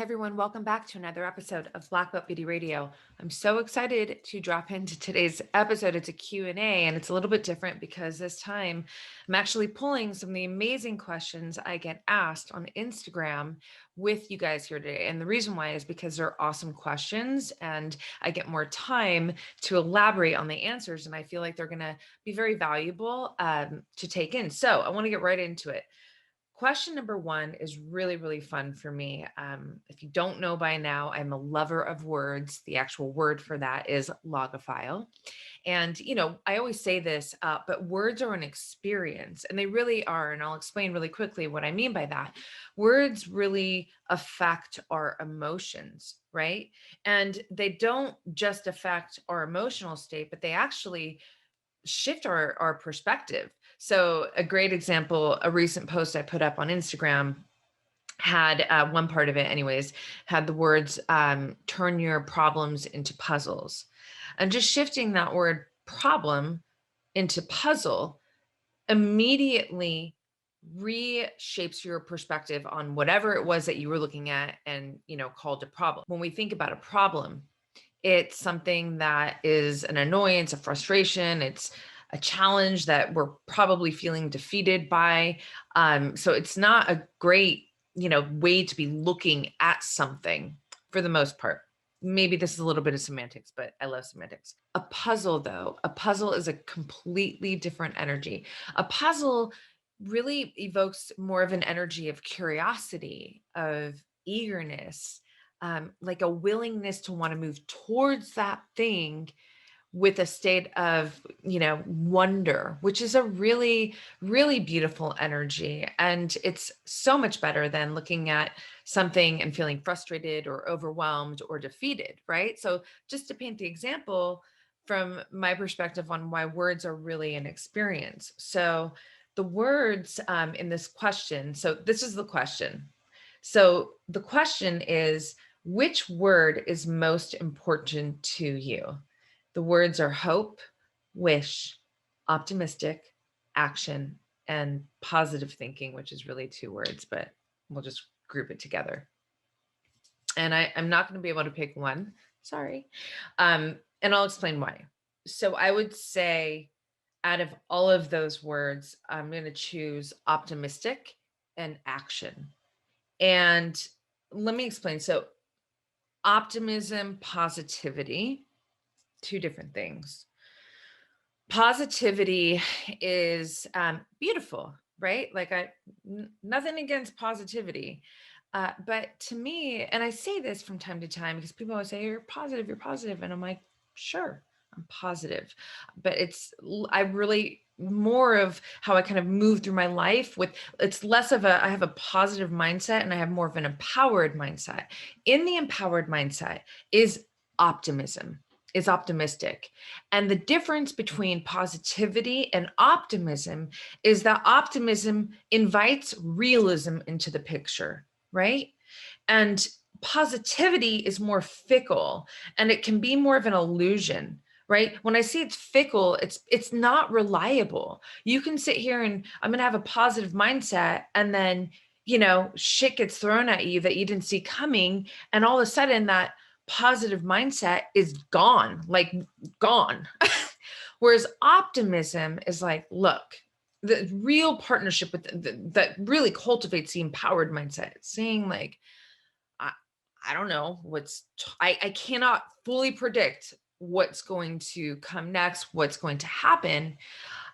everyone, welcome back to another episode of Black Belt Beauty Radio. I'm so excited to drop into today's episode. It's a Q&A and it's a little bit different because this time I'm actually pulling some of the amazing questions I get asked on Instagram with you guys here today. And the reason why is because they're awesome questions and I get more time to elaborate on the answers, and I feel like they're going to be very valuable to take in. So I want to get right into it. Question number one is really, really fun for me. If you don't know by now, I'm a lover of words. The actual word for that is logophile. And, I always say this, but words are an experience, and they really are. And I'll explain really quickly what I mean by that. Words really affect our emotions, right? And they don't just affect our emotional state, but they actually shift our perspective. So a great example, a recent post I put up on Instagram had one part of it anyways, had the words turn your problems into puzzles. And just shifting that word problem into puzzle immediately reshapes your perspective on whatever it was that you were looking at and called a problem. When we think about a problem, it's something that is an annoyance, a frustration. It's a challenge that we're probably feeling defeated by. So it's not a great, way to be looking at something for the most part. Maybe this is a little bit of semantics, but I love semantics. A puzzle, though, a puzzle is a completely different energy. A puzzle really evokes more of an energy of curiosity, of eagerness, like a willingness to want to move towards that thing with a state of, wonder, which is a really, really beautiful energy. And it's so much better than looking at something and feeling frustrated or overwhelmed or defeated, right? So just to paint the example from my perspective on why words are really an experience. So the words in this question, so this is the question. So the question is, which word is most important to you? The words are hope, wish, optimistic, action, and positive thinking, which is really two words, but we'll just group it together. And I'm not going to be able to pick one. Sorry. And I'll explain why. So I would say out of all of those words, I'm going to choose optimistic and action. And let me explain. So optimism, positivity, two different things. Positivity is beautiful, right? Like nothing against positivity. But to me, and I say this from time to time because people always say, you're positive, you're positive. And I'm like, sure, I'm positive. But I really, more of how I kind of move through my life with, it's less of I have a positive mindset and I have more of an empowered mindset. In the empowered mindset is optimism, is optimistic. And the difference between positivity and optimism is that optimism invites realism into the picture, right? And positivity is more fickle and it can be more of an illusion, right? When I say it's fickle, it's not reliable. You can sit here and I'm going to have a positive mindset and then, shit gets thrown at you that you didn't see coming, and all of a sudden that positive mindset is gone, like gone. Whereas optimism is like, look, the real partnership with that really cultivates the empowered mindset, saying like, I don't know I cannot fully predict what's going to come next, what's going to happen.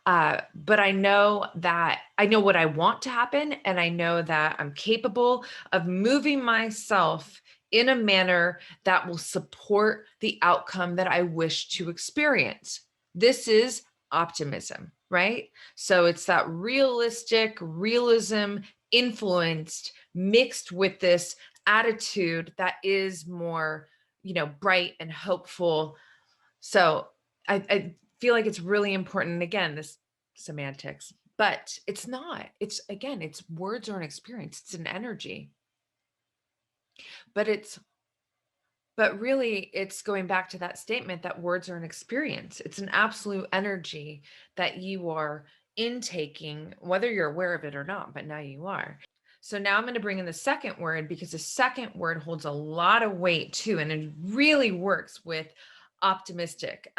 But I know what I want to happen. And I know that I'm capable of moving myself in a manner that will support the outcome that I wish to experience. This is optimism, right? So it's that realism influenced, mixed with this attitude that is more, bright and hopeful. So I feel like it's really important. And again, this semantics, but it's not. It's words are an experience. It's an energy. But really it's going back to that statement that words are an experience. It's an absolute energy that you are intaking, whether you're aware of it or not, but now you are. So now I'm going to bring in the second word, because the second word holds a lot of weight too, and it really works with optimistic.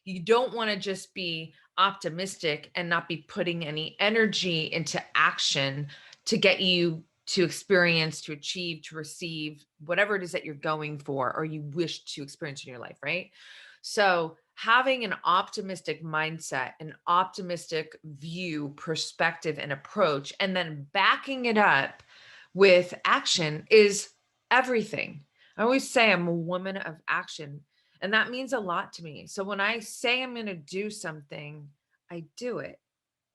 You don't want to just be optimistic and not be putting any energy into action to get you to experience, to achieve, to receive whatever it is that you're going for or you wish to experience in your life, right? So having an optimistic mindset, an optimistic view, perspective, and approach, and then backing it up with action is everything. I always say I'm a woman of action, and that means a lot to me. So when I say I'm going to do something, I do it.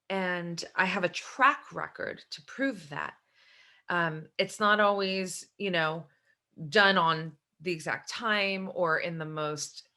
And I have a track record to prove that. It's not always, done on the exact time or in the most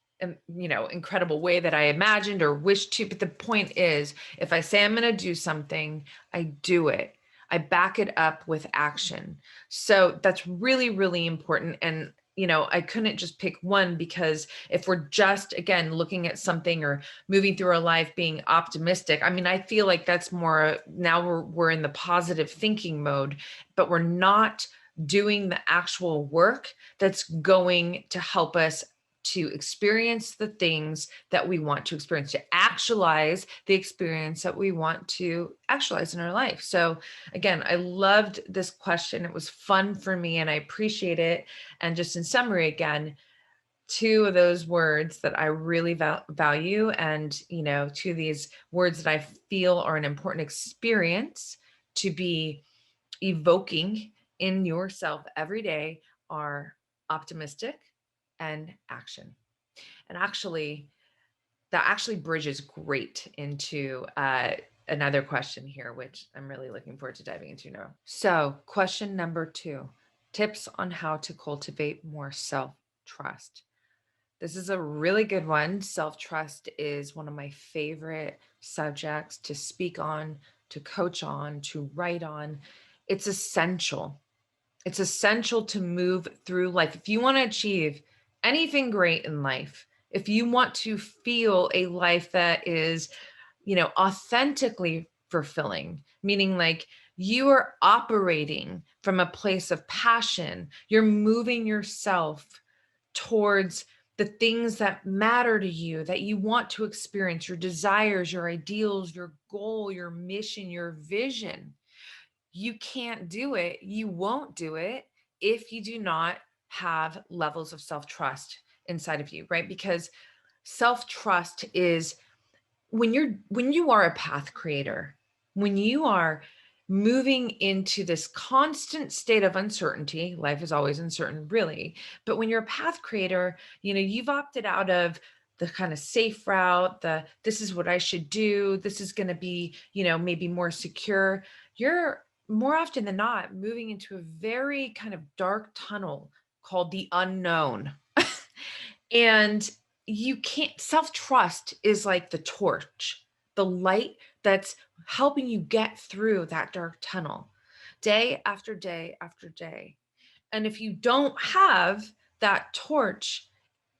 incredible way that I imagined or wished to. But the point is, if I say I'm going to do something, I do it. I back it up with action. So that's really, really important. And I couldn't just pick one, because if we're just, again, looking at something or moving through our life being optimistic, I mean, I feel like that's more, now we're in the positive thinking mode, but we're not doing the actual work that's going to help us to experience the things that we want to experience, to actualize the experience that we want to actualize in our life. So again, I loved this question. It was fun for me and I appreciate it. And just in summary, again, two of those words that I really value, and two of these words that I feel are an important experience to be evoking in yourself every day, are optimistic and action. And actually, that actually bridges great into another question here, which I'm really looking forward to diving into now. So, question number 2, tips on how to cultivate more self-trust. This is a really good one. Self-trust is one of my favorite subjects to speak on, to coach on, to write on. It's essential. It's essential to move through life. If you want to achieve anything great in life, if you want to feel a life that is, authentically fulfilling, meaning like you are operating from a place of passion, you're moving yourself towards the things that matter to you, that you want to experience, your desires, your ideals, your goal, your mission, your vision. You can't do it. You won't do it if you do not have levels of self-trust inside of you, right? Because self-trust is when you are a path creator, when you are moving into this constant state of uncertainty. Life is always uncertain, really, but when you're a path creator, you've opted out of the kind of safe route, the this is what I should do, this is going to be, maybe more secure. You're more often than not moving into a very kind of dark tunnel called the unknown. And you can't, self-trust is like the torch, the light that's helping you get through that dark tunnel day after day after day. And if you don't have that torch,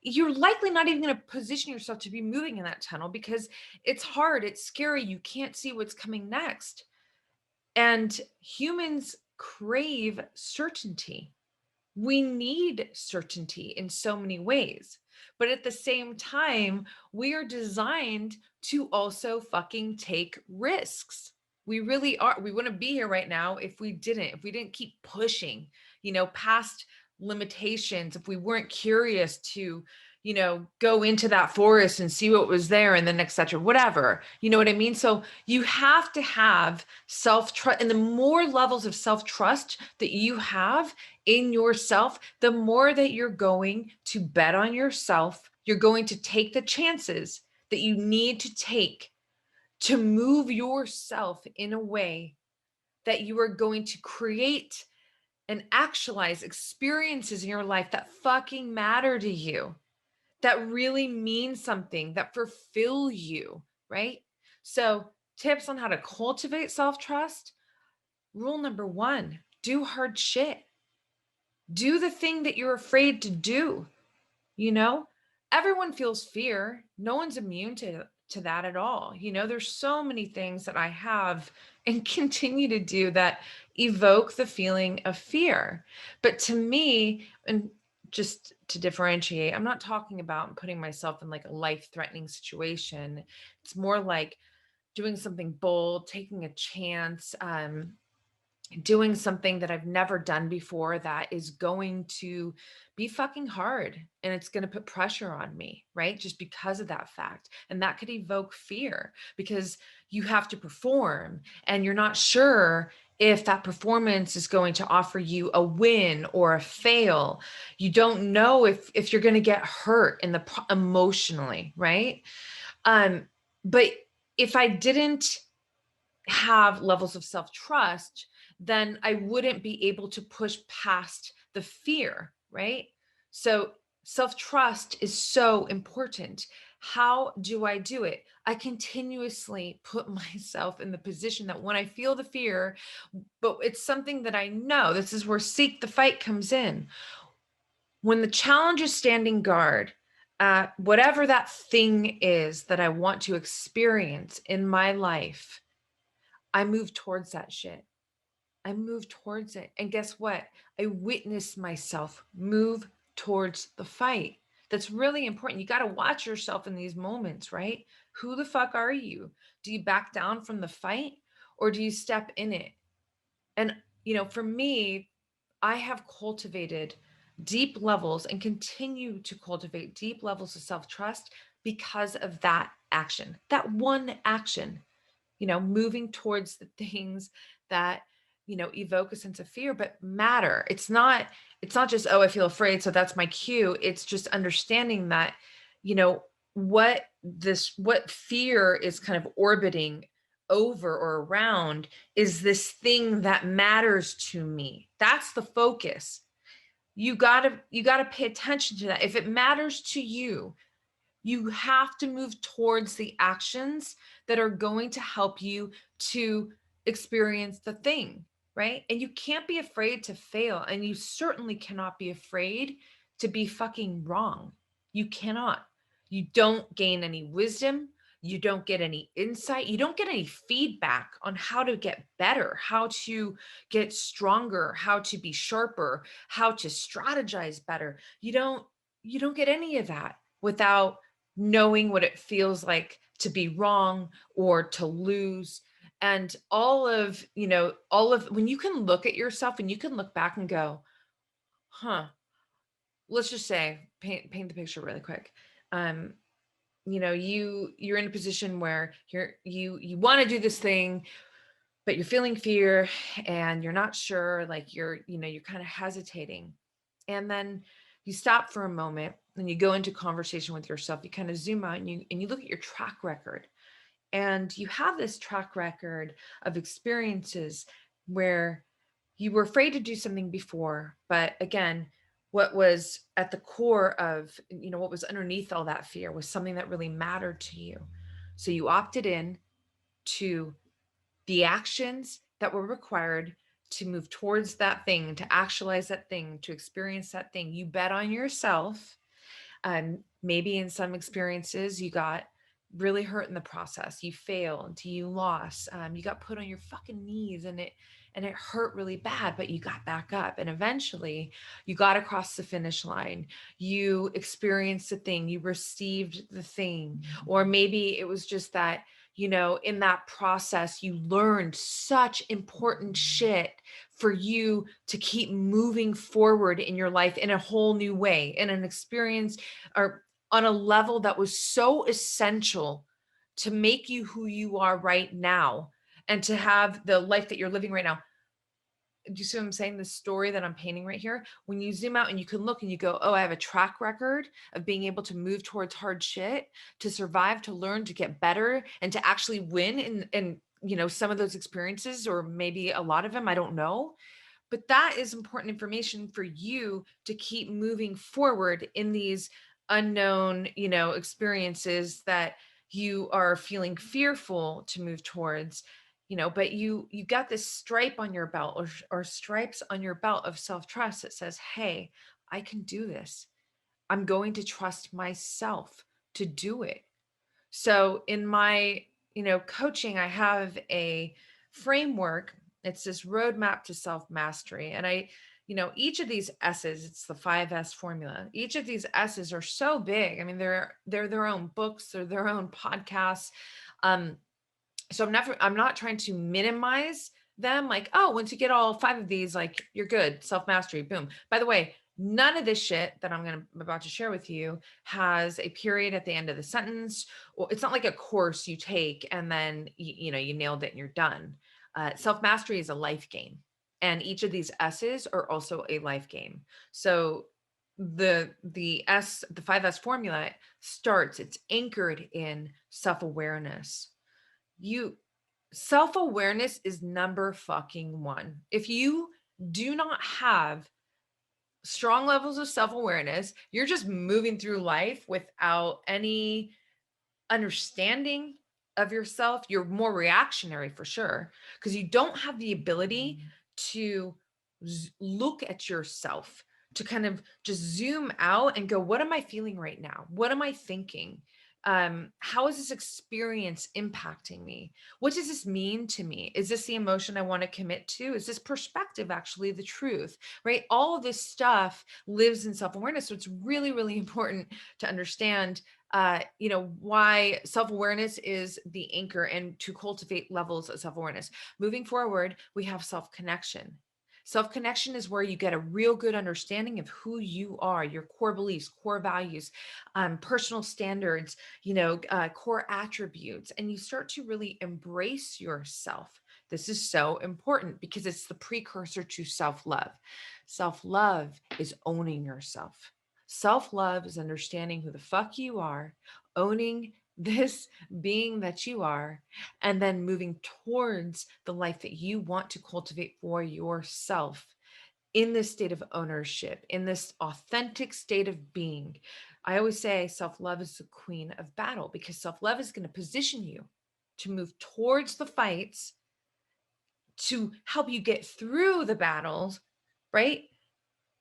you're likely not even going to position yourself to be moving in that tunnel, because it's hard, it's scary, you can't see what's coming next. And humans crave certainty. We need certainty in so many ways. But at the same time, we are designed to also fucking take risks. We really are. We wouldn't be here right now if we didn't keep pushing, past limitations, if we weren't curious to, go into that forest and see what was there and then et cetera, whatever. You know what I mean? So you have to have self-trust. And the more levels of self-trust that you have in yourself, the more that you're going to bet on yourself, you're going to take the chances that you need to take to move yourself in a way that you are going to create and actualize experiences in your life that fucking matter to you, that really mean something, that fulfill you, right? So, tips on how to cultivate self-trust. Rule number 1, do hard shit. Do the thing that you're afraid to do. You know, everyone feels fear. No one's immune to that at all. There's so many things that I have and continue to do that evoke the feeling of fear. But to me, and just to differentiate, I'm not talking about putting myself in like a life-threatening situation. It's more like doing something bold, taking a chance, doing something that I've never done before that is going to be fucking hard and it's going to put pressure on me, right? Just because of that fact. And that could evoke fear because you have to perform and you're not sure if that performance is going to offer you a win or a fail. You don't know if you're going to get hurt in the emotionally, right? But if I didn't have levels of self-trust, then I wouldn't be able to push past the fear, right? So self-trust is so important. How do I do it? I continuously put myself in the position that when I feel the fear, but it's something that I know, this is where seek the fight comes in. When the challenge is standing guard, whatever that thing is that I want to experience in my life, I move towards that shit. I move towards it. And guess what? I witness myself move towards the fight. That's really important. You got to watch yourself in these moments, right? Who the fuck are you? Do you back down from the fight or do you step in it? And, for me, I have cultivated deep levels and continue to cultivate deep levels of self trust because of that action, that one action, moving towards the things that, evoke a sense of fear, but matter. It's not just, oh, I feel afraid, so that's my cue. It's just understanding that, you know, what fear is kind of orbiting over or around is this thing that matters to me. That's the focus. You gotta pay attention to that. If it matters to you, you have to move towards the actions that are going to help you to experience the thing, right? And you can't be afraid to fail. And you certainly cannot be afraid to be fucking wrong. You cannot. You don't gain any wisdom. You don't get any insight. You don't get any feedback on how to get better, how to get stronger, how to be sharper, how to strategize better. You don't get any of that without knowing what it feels like to be wrong or to lose. And all of when you can look at yourself and you can look back and go, huh, let's just say, paint the picture really quick. um you're in a position where you want to do this thing, but you're feeling fear and you're not sure, like you're kind of hesitating. And then you stop for a moment and you go into conversation with yourself. You kind of zoom out and you look at your track record. And you have this track record of experiences where you were afraid to do something before, but again, what was at the core of, what was underneath all that fear was something that really mattered to you. So you opted in to the actions that were required to move towards that thing, to actualize that thing, to experience that thing. You bet on yourself. Maybe in some experiences, you got really hurt in the process. You failed, you lost, you got put on your fucking knees and it hurt really bad, but you got back up. And eventually you got across the finish line. You experienced the thing, you received the thing. Or maybe it was just that, in that process, you learned such important shit for you to keep moving forward in your life in a whole new way, in an experience or on a level that was so essential to make you who you are right now and to have the life that you're living right now. Do you see what I'm saying? The story that I'm painting right here, when you zoom out and you can look and you go, oh, I have a track record of being able to move towards hard shit, to survive, to learn, to get better, and to actually win in some of those experiences, or maybe a lot of them, I don't know. But that is important information for you to keep moving forward in these unknown, experiences that you are feeling fearful to move towards, but you got this stripe on your belt, or stripes on your belt of self-trust that says, hey, I can do this. I'm going to trust myself to do it. So in my, coaching, I have a framework. It's this roadmap to self-mastery. And each of these S's, it's the 5S formula. Each of these S's are so big. I mean, they're their own books, they're their own podcasts. So I'm not trying to minimize them, like, oh, once you get all 5 of these, like, you're good, self-mastery, boom. By the way, none of this shit that I'm about to share with you has a period at the end of the sentence, or it's not like a course you take and then you nailed it and you're done. Self-mastery is a life game, and each of these S's are also a life game. So the 5S formula it's anchored in self-awareness. Self-awareness is number fucking one. If you do not have strong levels of self-awareness, you're just moving through life without any understanding of yourself. You're more reactionary for sure, because you don't have the ability to look at yourself, to kind of just zoom out and go, what am I feeling right now? What am I thinking? How is this experience impacting me? What does this mean to me? Is this the emotion I want to commit to? Is this perspective actually the truth? Right? All of this stuff lives in self-awareness. So it's really, really important to understand why self-awareness is the anchor, and to cultivate levels of self-awareness. Moving forward, we have self-connection. Self-connection is where you get a real good understanding of who you are, your core beliefs, core values, personal standards, core attributes, and you start to really embrace yourself. This is so important because it's the precursor to self-love. Self-love is owning yourself. Self-love is understanding who the fuck you are, owning this being that you are, and then moving towards the life that you want to cultivate for yourself in this state of ownership, in this authentic state of being. I always say self-love is the queen of battle, because self-love is going to position you to move towards the fights, to help you get through the battles, right?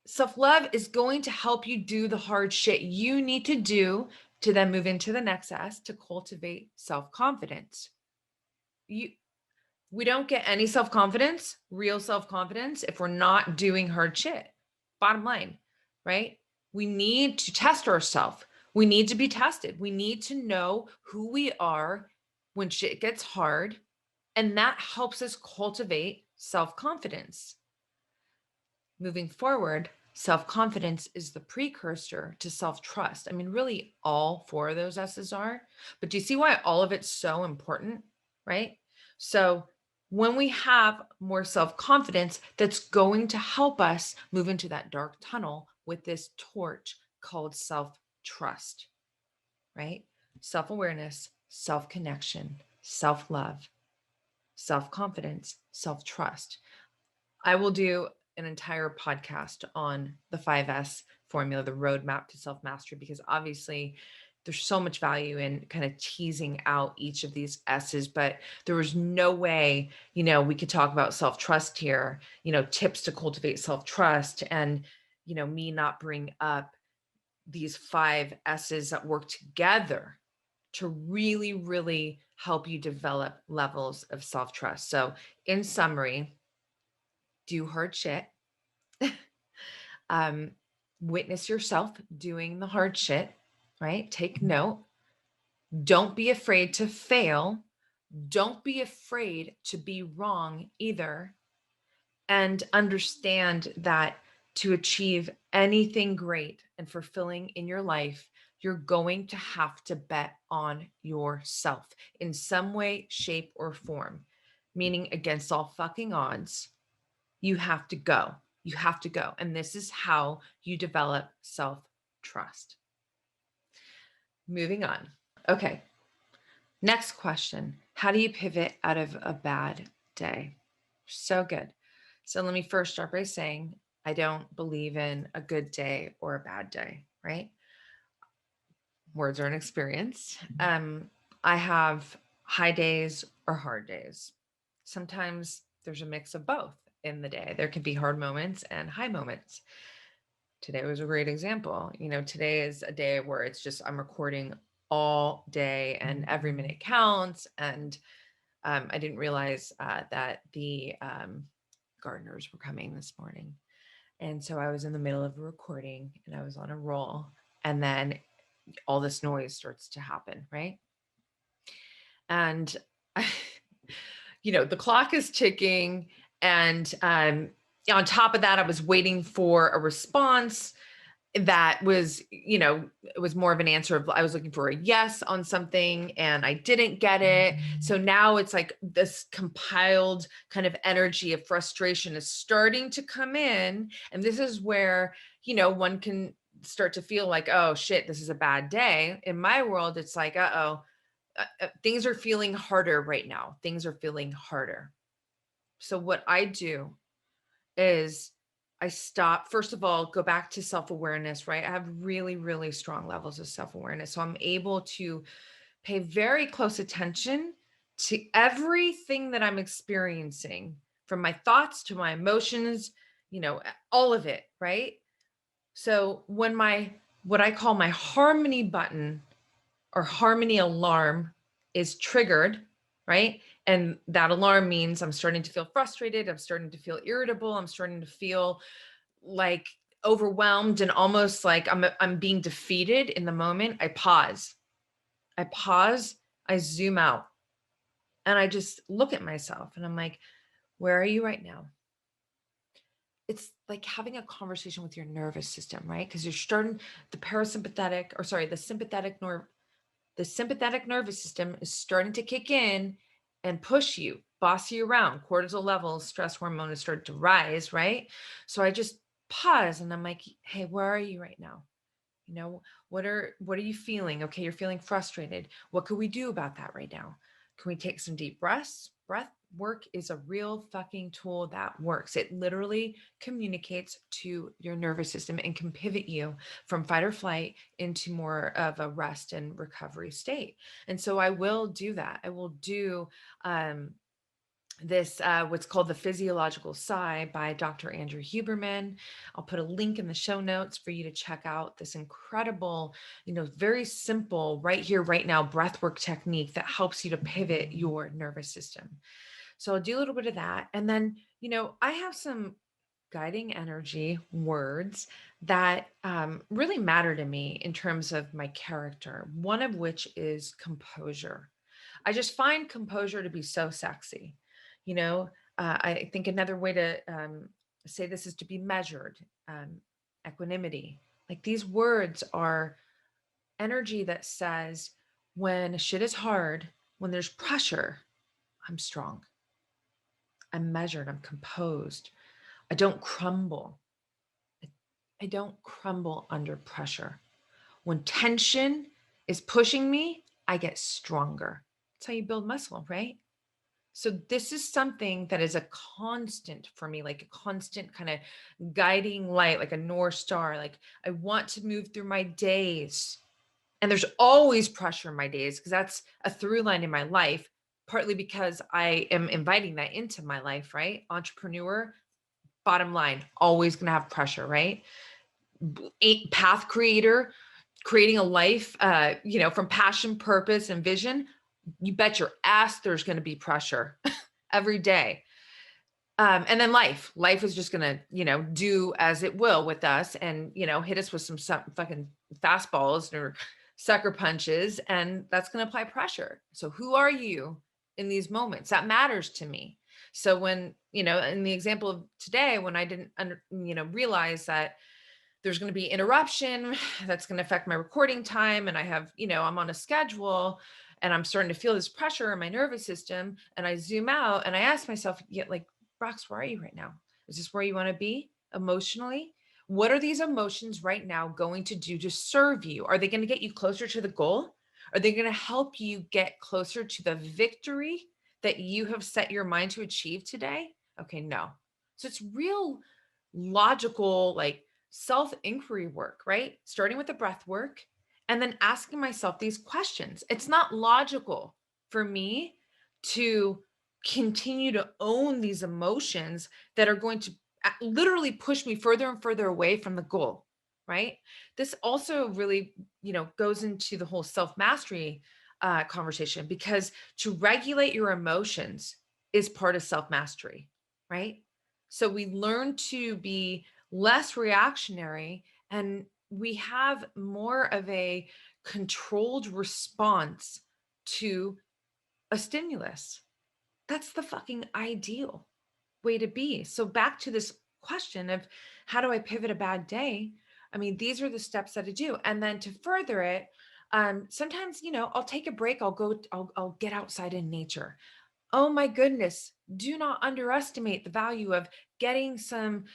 Self-love is going to help you do the hard shit you need to do to then move into the next S, to cultivate self-confidence. We don't get any self-confidence, real self-confidence, if we're not doing hard shit. Bottom line, right? We need to test ourselves. We need to be tested. We need to know who we are when shit gets hard. And that helps us cultivate self-confidence. Moving forward, self-confidence is the precursor to self-trust. I mean, really all 4 of those S's are, but do you see why all of it's so important, right? So when we have more self-confidence, that's going to help us move into that dark tunnel with this torch called self-trust, right? Self-awareness, self-connection, self-love, self-confidence, self-trust. I will do an entire podcast on the 5S formula, the roadmap to self-mastery, because obviously there's so much value in kind of teasing out each of these S's, but there was no way, we could talk about self-trust here, tips to cultivate self-trust, and, me not bring up these 5 S's that work together to really, really help you develop levels of self-trust. So in summary, do hard shit. Witness yourself doing the hard shit, right? Take note. Don't be afraid to fail. Don't be afraid to be wrong either. And understand that to achieve anything great and fulfilling in your life, you're going to have to bet on yourself in some way, shape, or form, meaning against all fucking odds. You have to go. You have to go. And this is how you develop self-trust. Moving on. Okay. Next question. How do you pivot out of a bad day? So good. So let me first start by saying I don't believe in a good day or a bad day, right? Words are an experience. I have high days or hard days. Sometimes there's a mix of both in the day. There can be hard moments and high moments. Today was a great example. Today is a day where it's just, I'm recording all day and every minute counts. And I didn't realize that the gardeners were coming this morning. And so I was in the middle of a recording and I was on a roll. And then all this noise starts to happen, right? And, the clock is ticking. And on top of that, I was waiting for a response that was, it was more of an answer of, I was looking for a yes on something and I didn't get it. So now it's like this compiled kind of energy of frustration is starting to come in. And this is where, one can start to feel like, oh shit, this is a bad day. In my world, it's like, things are feeling harder right now. Things are feeling harder. So what I do is I stop, first of all, go back to self-awareness, right? I have really, really strong levels of self-awareness. So I'm able to pay very close attention to everything that I'm experiencing, from my thoughts to my emotions, all of it, right? So when what I call my harmony button or harmony alarm is triggered, right? And that alarm means I'm starting to feel frustrated. I'm starting to feel irritable. I'm starting to feel like overwhelmed and almost like I'm being defeated in the moment. I pause, I zoom out, and I just look at myself and I'm like, where are you right now? It's like having a conversation with your nervous system, right? Because you're starting the sympathetic nervous system is starting to kick in and push you, boss you around. Cortisol levels, stress hormone is starting to rise, right? So I just pause and I'm like, hey, where are you right now? What are you feeling? Okay, you're feeling frustrated. What could we do about that right now? Can we take some deep breaths? Breath work is a real fucking tool that works. It literally communicates to your nervous system and can pivot you from fight or flight into more of a rest and recovery state. And so I will do that. I will do this what's called the physiological sigh by Dr. Andrew Huberman. I'll put a link in the show notes for you to check out this incredible, very simple right here, right now breathwork technique that helps you to pivot your nervous system. So I'll do a little bit of that. And then, I have some guiding energy words that really matter to me in terms of my character, one of which is composure. I just find composure to be so sexy. You know, I think another way to say this is to be measured, equanimity. Like these words are energy that says, when shit is hard, when there's pressure, I'm strong, I'm measured, I'm composed, I don't crumble. I don't crumble under pressure. When tension is pushing me, I get stronger. That's how you build muscle, right? So this is something that is a constant for me, like a constant kind of guiding light, like a North Star. Like I want to move through my days. And there's always pressure in my days because that's a through line in my life, partly because I am inviting that into my life, right? Entrepreneur, bottom line, always going to have pressure, right? Path creator, creating a life, from passion, purpose, and vision, you bet your ass there's going to be pressure every day. And then life is just going to, do as it will with us and, hit us with some fucking fastballs or sucker punches. And that's going to apply pressure. So who are you in these moments? That matters to me. So when, in the example of today, when I didn't, realize that there's going to be interruption that's going to affect my recording time. And I have, I'm on a schedule and I'm starting to feel this pressure in my nervous system. And I zoom out and I ask myself, Rox, where are you right now? Is this where you want to be emotionally? What are these emotions right now going to do to serve you? Are they going to get you closer to the goal? Are they going to help you get closer to the victory that you have set your mind to achieve today? Okay, no. So it's real logical, like self-inquiry work, right? Starting with the breath work and then asking myself these questions. It's not logical for me to continue to own these emotions that are going to literally push me further and further away from the goal, right? This also really, goes into the whole self-mastery conversation, because to regulate your emotions is part of self-mastery, right? So we learn to be less reactionary, and we have more of a controlled response to a stimulus. That's the fucking ideal way to be. So back to this question of how do I pivot a bad day? I mean, these are the steps that I do. And then to further it, sometimes, I'll take a break. I'll get outside in nature. Oh my goodness. Do not underestimate the value of getting some,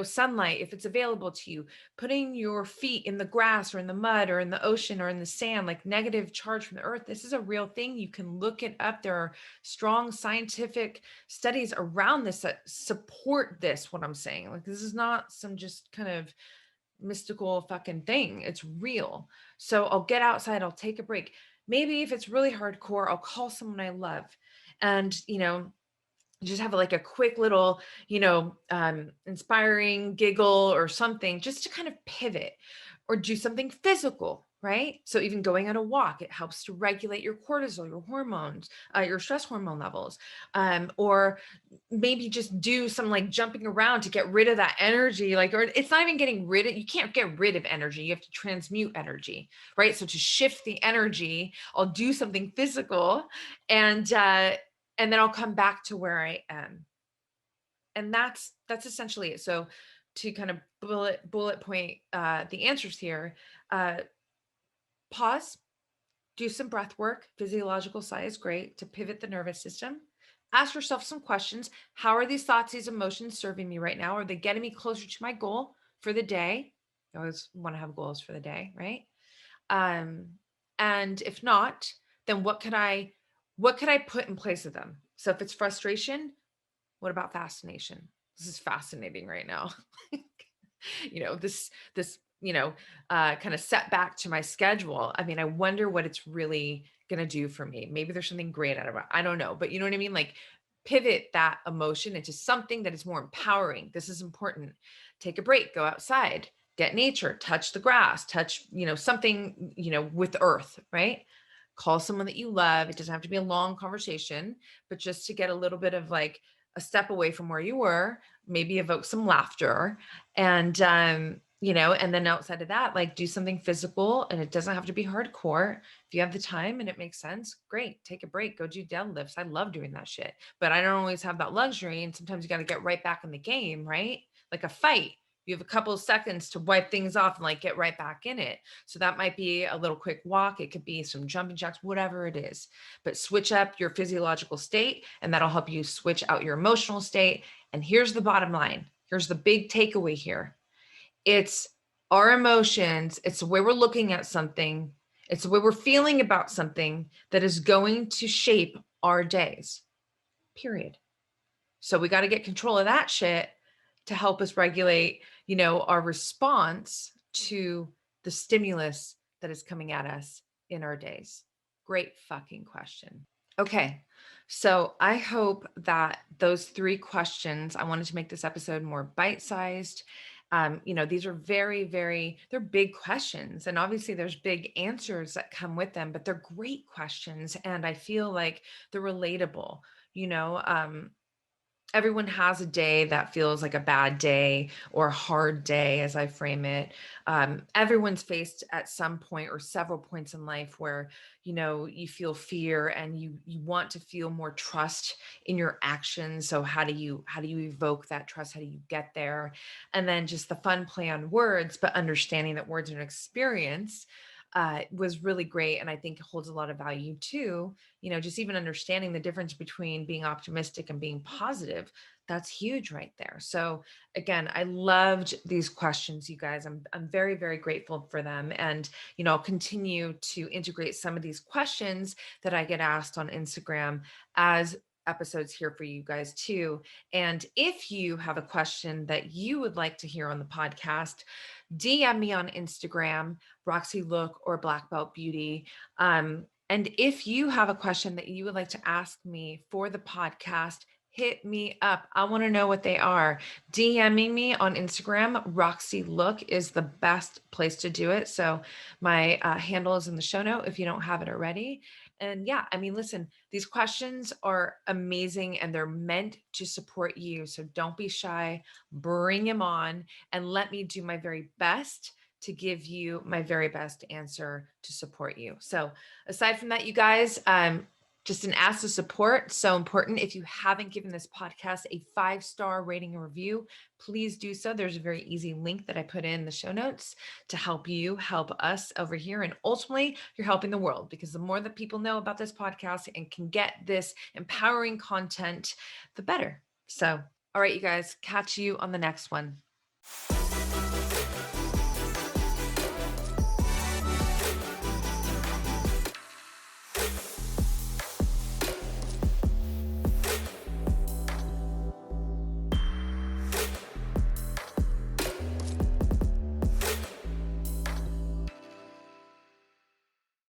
sunlight if it's available to you, putting your feet in the grass or in the mud or in the ocean or in the sand, like negative charge from the earth. This is a real thing. You can look it up. There are strong scientific studies around this that support this, what I'm saying. Like, this is not some just kind of mystical fucking thing. It's real. So I'll get outside, I'll take a break. Maybe if it's really hardcore, I'll call someone I love and, just have like a quick little, inspiring giggle or something just to kind of pivot, or do something physical, right? So even going on a walk, it helps to regulate your cortisol, your hormones, your stress hormone levels, or maybe just do some like jumping around to get rid of that energy. Like, or it's not even getting rid of, you can't get rid of energy. You have to transmute energy, right? So to shift the energy, I'll do something physical, and then I'll come back to where I am. And that's essentially it. So to kind of bullet point the answers here, uh, pause, do some breath work. Physiological sigh is great to pivot the nervous system. Ask yourself some questions. How are these thoughts, these emotions serving me right now? Are they getting me closer to my goal for the day? I always want to have goals for the day, right? Um, and if not, then what could I put in place of them? So if it's frustration, what about fascination? This is fascinating right now. This kind of setback to my schedule. I mean, I wonder what it's really gonna do for me. Maybe there's something great out of it. I don't know, but you know what I mean? Like, pivot that emotion into something that is more empowering. This is important. Take a break, go outside, get nature, touch the grass, touch, something, with earth, right? Call someone that you love. It doesn't have to be a long conversation, but just to get a little bit of like a step away from where you were, maybe evoke some laughter, and and then outside of that, like, do something physical, and it doesn't have to be hardcore. If you have the time and it makes sense, great, take a break, go do deadlifts. I love doing that shit, but I don't always have that luxury, and sometimes you got to get right back in the game, right? Like a fight, you have a couple of seconds to wipe things off and like get right back in it. So that might be a little quick walk, it could be some jumping jacks, whatever it is, but switch up your physiological state, and that'll help you switch out your emotional state. And here's the bottom line. Here's the big takeaway here. It's our emotions. It's the way we're looking at something. It's the way we're feeling about something that is going to shape our days, period. So we got to get control of that shit to help us regulate, our response to the stimulus that is coming at us in our days. Great fucking question. Okay. So I hope that those 3 questions, I wanted to make this episode more bite-sized. These are very, very, they're big questions. And obviously there's big answers that come with them, but they're great questions. And I feel like they're relatable. You know, everyone has a day that feels like a bad day or a hard day, as I frame it. Everyone's faced at some point or several points in life where, you feel fear, and you want to feel more trust in your actions. So how do you evoke that trust? How do you get there? And then just the fun play on words, but understanding that words are an experience was really great, and I think holds a lot of value too. Just even understanding the difference between being optimistic and being positive, that's huge right there. So again, I loved these questions, you guys. I'm very, very grateful for them. And, I'll continue to integrate some of these questions that I get asked on Instagram as episodes here for you guys too. And if you have a question that you would like to hear on the podcast, DM me on Instagram, Roxy Look or Black Belt Beauty. And if you have a question that you would like to ask me for the podcast, hit me up. I want to know what they are. DMing me on Instagram. Roxy Look is the best place to do it. So my handle is in the show note if you don't have it already. And yeah, I mean, listen, these questions are amazing and they're meant to support you. So don't be shy, bring them on, and let me do my very best to give you my very best answer to support you. So aside from that, you guys, just an ask to support. So important. If you haven't given this podcast a 5-star rating and review, please do so. There's a very easy link that I put in the show notes to help you help us over here. And ultimately, you're helping the world because the more that people know about this podcast and can get this empowering content, the better. So, all right, you guys, catch you on the next one.